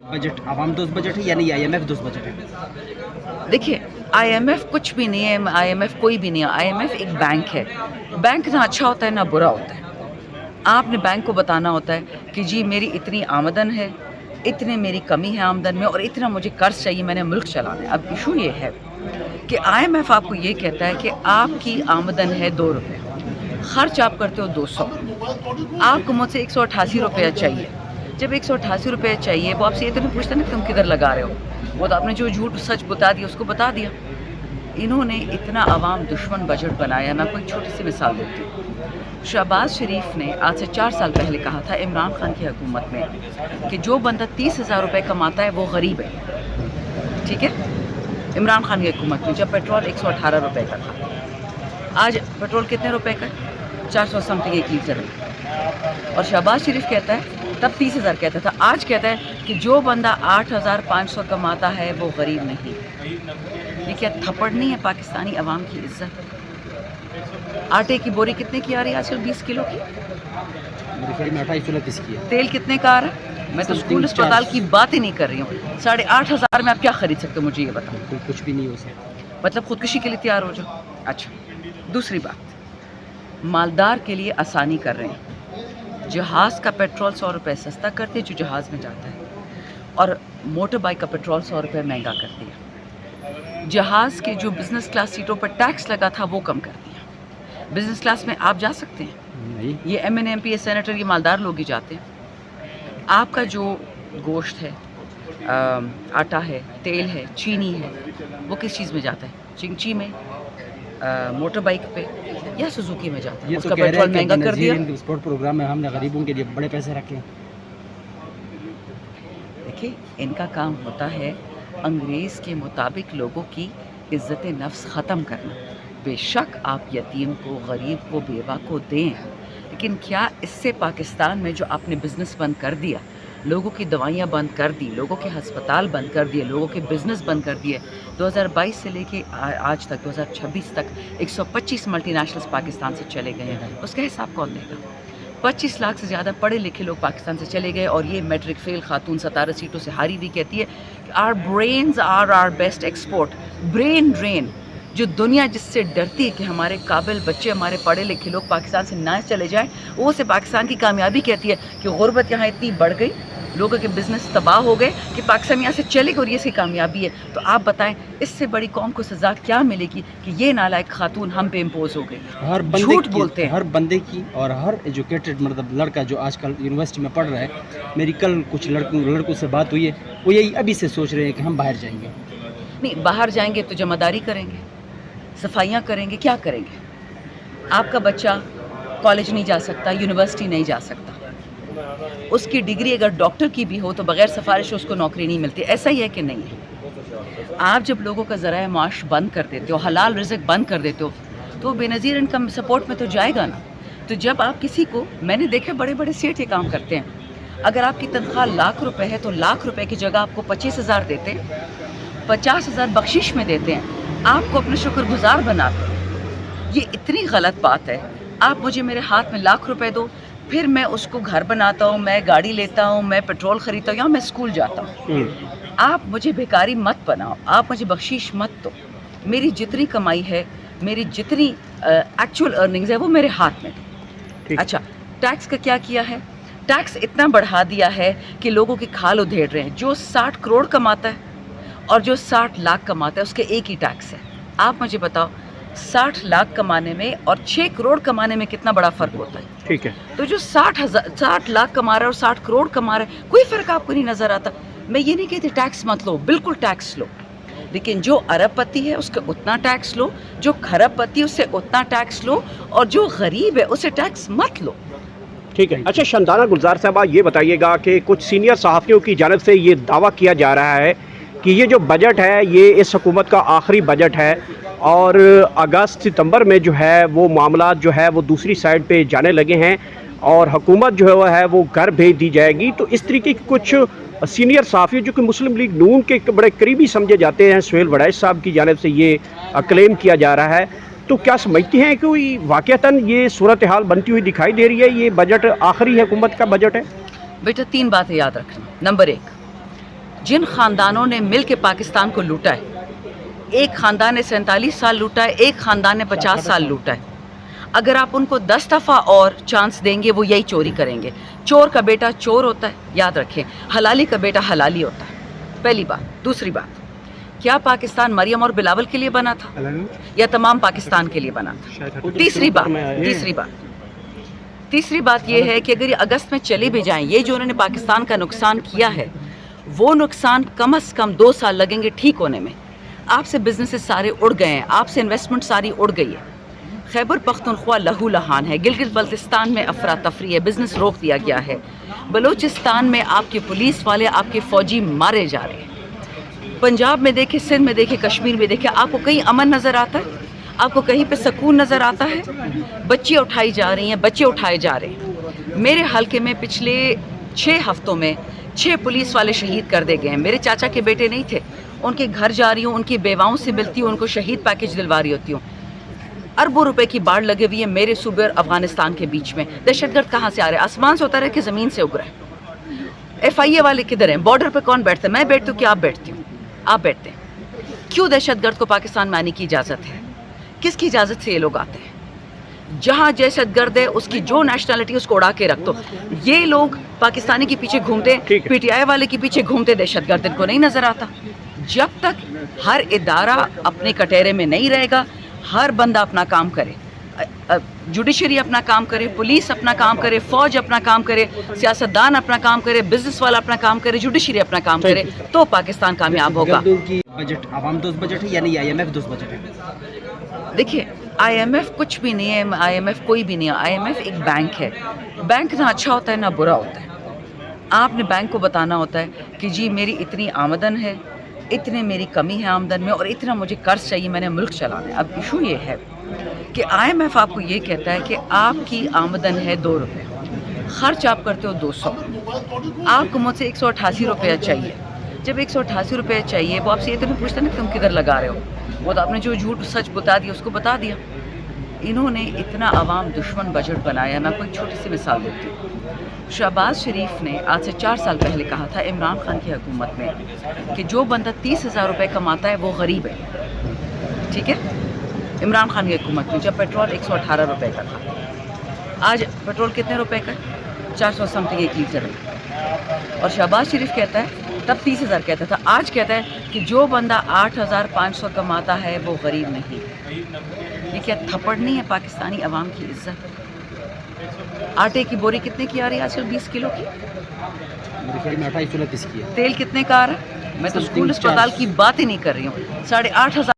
Budget आवाम दोस्त budget है यानी IMF दोस्त बजट है? देखिए, IMF कुछ भी नहीं है, IMF कोई भी नहीं है। IMF एक बैंक है। बैंक ना अच्छा होता है ना बुरा होता है। आपने बैंक को बताना होता है कि जी मेरी इतनी आमदन है, इतनी मेरी कमी है आमदन में और इतना मुझे कर्ज चाहिए, मैंने मुल्क चलाना है। अब इशू ये है कि IMF आपको ये कहता है कि आपकी आमदन है 2 रुपये, खर्च आप करते हो 200, आपको मुझसे 188 रुपया चाहिए। जब 188 रुपये चाहिए वो आपसे ये तो नहीं पूछता ना कि तुम किधर लगा रहे हो, वो तो आपने जो झूठ सच बता दिया उसको बता दिया। इन्होंने इतना आवाम दुश्मन बजट बनाया। मैं कोई छोटी सी मिसाल देती हूँ। शहबाज शरीफ ने आज से 4 साल पहले कहा था इमरान खान की हुकूमत में कि जो बंदा 30,000 रुपये कमाता है वो गरीब है। ठीक है, इमरान खान की हुकूमत में जब पेट्रोल 118 रुपये का था। आज पेट्रोल कितने रुपए का? 400 समथिंग 1 लीटर है। और शहबाज शरीफ कहता है, तब 30,000 कहता था, आज कहता है कि जो बंदा 8,500 कमाता है वो गरीब नहीं। ये क्या थप्पड़ नहीं है पाकिस्तानी अवाम की इज्जत? आटे की बोरी कितने की आ रही है आजकल? 20 किलो की। मेरे ख्याल में 28-29 की है। तेल कितने का आ रहा है? मैं तो स्कूल अस्पताल की बात ही नहीं कर रही हूँ। 8,500 में आप क्या खरीद सकते हो मुझे ये बताओ। कुछ भी नहीं हो सकता। मतलब खुदकुशी के लिए तैयार हो जाओ। अच्छा, दूसरी बात, मालदार के लिए आसानी कर रहे हैं। जहाज़ का पेट्रोल 100 रुपये सस्ता करते हैं जो जहाज़ में जाता है, और मोटर बाइक का पेट्रोल 100 रुपये महंगा कर दिया। जहाज़ के जो बिज़नेस क्लास सीटों पर टैक्स लगा था वो कम कर दिया। बिज़नेस क्लास में आप जा सकते हैं, नहीं। ये MN MP सेनेटर, ये मालदार लोग ही जाते हैं। आपका जो गोश्त है, आटा है, तेल है, चीनी है, वो किस चीज़ में जाता है? चिंची में, मोटर बाइक पे या सुजुकी में जाता है। ये उसका तो कह रहे पेट्रोल हैं कि महंगा कर दिया। एक्सपोर्ट प्रोग्राम में हमने गरीबों के लिए बड़े पैसे रखे हैं। देखिए, इनका काम होता है अंग्रेज़ के मुताबिक लोगों की इज़्ज़त नफ्स ख़त्म करना। बेशक आप यतीम को, गरीब को, बेवा को दें, लेकिन क्या इससे पाकिस्तान में जो आपने बिज़नेस बंद कर दिया, लोगों की दवाइयाँ बंद कर दी, लोगों के हस्पताल बंद कर दिए, लोगों के बिज़नेस बंद कर दिए, 2022 से लेके आज तक 2026 तक 125 मल्टीनेशनल्स पाकिस्तान से चले गए हैं। उसका हिसाब कौन देगा? 25 लाख से ज़्यादा पढ़े लिखे लोग पाकिस्तान से चले गए, और ये मैट्रिक फेल खातून 17 सीटों से हारी हुई कहती है our brains are our best export. Brain drain, जो दुनिया जिससे डरती है कि हमारे काबिल बच्चे, हमारे पढ़े लिखे लोग पाकिस्तान से ना चले जाएं, वो से पाकिस्तान की कामयाबी कहती है कि गुर्बत यहाँ इतनी बढ़ गई, लोगों के बिज़नेस तबाह हो गए कि पाकिस्तान यहाँ से चले गए, और ये इसकी कामयाबी है। तो आप बताएं, इससे बड़ी कौम को सज़ा क्या मिलेगी कि ये नालायक खातून हम पे इम्पोज हो गई? हर बंदे झूठ की, बोलते हैं। हर बंदे की, और हर एजुकेटेड मतलब लड़का जो आजकल यूनिवर्सिटी में पढ़ रहा है, मेरी कल कुछ लड़कों से बात हुई है, वो यही अभी से सोच रहे हैं कि हम बाहर जाएंगे। नहीं, बाहर जाएंगे तो जमादारी करेंगे, सफाइयाँ करेंगे, क्या करेंगे? आपका बच्चा कॉलेज नहीं जा सकता, यूनिवर्सिटी नहीं जा सकता, उसकी डिग्री अगर डॉक्टर की भी हो तो बग़ैर सिफारिश उसको नौकरी नहीं मिलती। ऐसा ही है कि नहीं है? आप जब लोगों का ज़राए माश बंद कर देते हो, हलाल रिज़्क बंद कर देते हो, तो बेनज़ीर इनकम सपोर्ट में तो जाएगा ना। तो जब आप किसी को, मैंने देखे बड़े बड़े सेठ ये काम करते हैं, अगर आपकी तनख्वाह लाख रुपए है तो लाख रुपए की जगह आपको 25,000 देते हैं, 50,000 बख्शिश में देते हैं, आपको अपने शुक्रगुजार बनाते हैं। ये इतनी गलत बात है। आप मुझे मेरे हाथ में लाख रुपए दो, फिर मैं उसको घर बनाता हूँ, मैं गाड़ी लेता हूँ, मैं पेट्रोल ख़रीदता हूँ या मैं स्कूल जाता हूँ। आप मुझे भिखारी मत बनाओ, आप मुझे बख्शीश मत दो। मेरी जितनी कमाई है, मेरी जितनी एक्चुअल अर्निंग्स है वो मेरे हाथ में दो। अच्छा, टैक्स का क्या किया है? टैक्स इतना बढ़ा दिया है कि लोगों की खाल उधेड़ रहे हैं। जो 60 करोड़ कमाता है और जो 60 लाख कमाता है उसके एक ही टैक्स है। आप मुझे बताओ, 60 लाख कमाने में और 6 करोड़ कमाने में कितना बड़ा फ़र्क होता है? ठीक है। तो जो 60 लाख कमा रहा है और 60 करोड़ कमा रहा है, कोई फ़र्क आपको नहीं नज़र आता। मैं ये नहीं कहती टैक्स मत लो, बिल्कुल टैक्स लो, लेकिन जो अरबपति है उसका उतना टैक्स लो, जो खरबपति उससे उतना टैक्स लो, और जो गरीब है उसे टैक्स मत लो। ठीक है। अच्छा, शंदाना गुलजार साहबा, ये बताइएगा कि कुछ सीनियर सहाफ़ियों की जानिब से ये दावा किया जा रहा है कि ये जो बजट है ये इस हुकूमत का आखिरी बजट है, और अगस्त सितंबर में जो है वो मामला जो है वो दूसरी साइड पे जाने लगे हैं, और हुकूमत जो है वो घर भेज दी जाएगी। तो इस तरीके की कुछ सीनियर सहाफ़ी जो कि मुस्लिम लीग नून के बड़े करीबी समझे जाते हैं, सुहेल वड़ैच साहब की जानिब से ये क्लेम किया जा रहा है। तो क्या समझती हैं कि वाक़तन ये सूरत हाल बनती हुई दिखाई दे रही है, ये बजट आखिरी हुकूमत का बजट है? बेटा, 3 बातें याद रखना। नंबर 1, जिन ख़ानदानों ने मिल के पाकिस्तान को लूटा है, एक ख़ानदान ने 47 साल लूटा है, एक ख़ानदान ने 50 साल लूटा है। अगर आप उनको 10 दफ़ा और चांस देंगे वो यही चोरी करेंगे। चोर का बेटा चोर होता है, याद रखें। हलाली का बेटा हलाली होता है, पहली बात। दूसरी बात, क्या पाकिस्तान मरियम और बिलावल के लिए बना था या तमाम पाकिस्तान के लिए बना था? तीसरी बात ये है कि अगर ये अगस्त में चले भी जाएं, ये जो उन्होंने पाकिस्तान का नुकसान किया है वो नुकसान कम से कम 2 साल लगेंगे ठीक होने में। आपसे बिजनेसेस सारे उड़ गए हैं, आपसे इन्वेस्टमेंट सारी उड़ गई है। खैबर पख्तूनख्वा लहू लहान है, गिलगित बल्तिस्तान में अफरा तफरी है, बिजनेस रोक दिया गया है। बलूचिस्तान में आपके पुलिस वाले, आपके फ़ौजी मारे जा रहे हैं। पंजाब में देखे, सिंध में देखे, कश्मीर में देखे, आपको कहीं अमन नज़र आता है? आपको कहीं पे सुकून नज़र आता है? बच्चियाँ उठाई जा रही हैं, बच्चे उठाए जा रहे हैं। मेरे हलके में पिछले 6 हफ्तों में 6 पुलिस वाले शहीद कर दे गए हैं। मेरे चाचा के बेटे नहीं थे, उनके घर जा रही हूँ, उनकी बेवाओं से मिलती हूँ, उनको शहीद पैकेज दिलवा रही होती हूँ। अरबों रुपए की बाढ़ लगी हुई है मेरे सूबे और अफगानिस्तान के बीच में। दहशतगर्द कहाँ से आ रहे हैं? आसमान से उतर है कि ज़मीन से उग रहे हैं? FIA वाले किधर हैं? बॉर्डर पे कौन बैठता है? मैं बैठती हूँ कि आप बैठती हूँ? आप बैठते हैं। क्यों दहशतगर्द को पाकिस्तान में आने की इजाज़त है? किसकी इजाज़त से ये लोग आते हैं? जहाँ दहशतगर्द है उसकी जो नेशनलिटी उसको उड़ा के रख दो। ये लोग पाकिस्तानी के पीछे घूमते, PTI वाले के पीछे घूमते, दहशतगर्द इनको नहीं नज़र आता। जब तक हर इदारा अपने कटहरे में नहीं रहेगा, हर बंदा अपना काम करे, जुडिशरी अपना काम करे, पुलिस अपना काम करे, फ़ौज अपना काम करे, सियासतदान अपना काम करे, बिजनेस वाला अपना काम करे, जुडिशरी अपना काम करे, तो पाकिस्तान कामयाब होगा। की बजट आवाम दोस्त बजट है यानी IMF दोस्त बजट है? देखिए, IMF कुछ भी नहीं है, IMF कोई भी नहीं है। IMF एक बैंक है। बैंक ना अच्छा होता है ना बुरा होता है। आपने बैंक को बताना होता है कि जी मेरी इतनी आमदन है, इतने मेरी कमी है आमदन में और इतना मुझे कर्ज चाहिए, मैंने मुल्क चलाना है। अब इशू ये है कि IMF आपको ये कहता है कि आपकी आमदन है 2 रुपये, खर्च आप करते हो 200, आपको मुझसे 188 रुपया चाहिए। जब 188 रुपये चाहिए वो आपसे ये तो नहीं पूछता ना कि तुम किधर लगा रहे हो, वो तो आपने जो झूठ सच बता दिया उसको बता दिया। इन्होंने इतना आवाम दुश्मन बजट बनाया। मैं कोई छोटी सी मिसाल देती हूँ। शहबाज शरीफ ने आज से 4 साल पहले कहा था इमरान खान की हुकूमत में कि जो बंदा 30,000 रुपये कमाता है वो गरीब है। ठीक है, इमरान खान की हुकूमत में जब पेट्रोल 118 रुपये का था, आज पेट्रोल कितने रुपए का? 400 समथिंग 1 लीटर है। और शहबाज शरीफ कहता है, तब 30,000 कहता था, आज कहता है कि जो बंदा 8,500 कमाता है वो गरीब नहीं। ये क्या थप्पड़ नहीं है पाकिस्तानी अवाम की इज्जत? आटे की बोरी कितने की आ रही है आजकल? 20 किलो की। मेरे ख्याल में 28-29 की है। तेल कितने का आ रहा है? मैं तो स्कूल अस्पताल की बात ही नहीं कर रही हूँ। 8,500